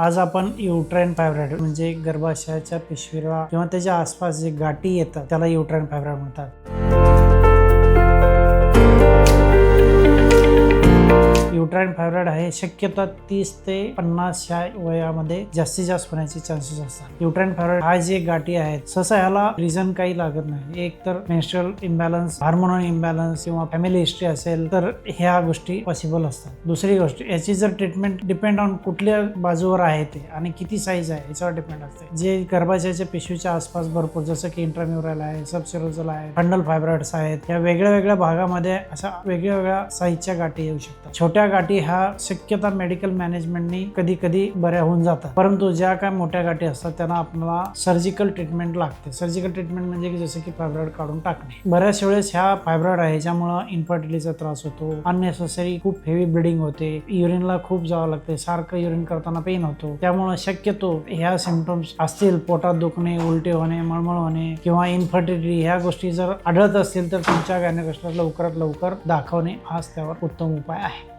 आज आपण uterine fibroid म्हणजे गर्भाशयाच्या पिशवीला किंवा त्याच्या आसपास जे गाठी येतात त्याला युट्राइन फायब्रॉइड म्हणतात। युट्राइन फायब्रॉइड आहे शक्यतो 30 ते 50 च्या वयामध्ये जास्तीत जास्त होण्याचे चान्सेस असतात। युट्राइन फायब्रॉइड हा जे गाठी आहेत सहसा ह्याला रिझन काही लागत नाही, एक तर मेन्स्ट्रुअल इम्बॅलन्स, हार्मोनल इम्बॅलन्स किंवा फॅमिली हिस्ट्री असेल तर ह्या गोष्टी पॉसिबल असतात। दुसरी गोष्ट याची जर ट्रीटमेंट डिपेंड ऑन कुठल्या बाजूवर आहे ते आणि किती साईज आहे याच्यावर डिपेंड असते। जे गर्भाशयाच्या पिशवीच्या आसपास भरपूर जसं की इंट्राम्युरल आहे, सबसेरोजल आहे, फंडल फायब्रॉइड्स आहेत, या वेगळ्या वेगळ्या भागामध्ये अशा वेगळ्या साईजच्या गाठी येऊ शकतात। छोट्या गाठी ह्या शक्यता मेडिकल मॅनेजमेंटनी कधी कधी बऱ्या होऊन जातात, परंतु ज्या काय मोठ्या गाठी असतात त्यांना आपल्याला सर्जिकल ट्रीटमेंट लागते। सर्जिकल ट्रीटमेंट म्हणजे की जसं की फायब्रॉइड काढून टाकणे। बऱ्याच वेळेस ह्या फायब्रॉइड आहे ज्यामुळे इन्फर्टिलिटीचा त्रास होतो, अननेसेसरी खूप हेवी ब्लिडिंग होते, युरिनला खूप जावं लागते, सारखं युरिन करताना पेन होतो। त्यामुळे शक्यतो ह्या सिम्पटम्स असतील, पोटात दुखणे, उलटे होणे, मळमळ होणे किंवा इन्फर्टिलिटी ह्या गोष्टी जर आढळत असतील तर तुमच्या गायनेकोलॉजिस्टला लवकरात लवकर दाखवणे हाच त्यावर उत्तम उपाय आहे।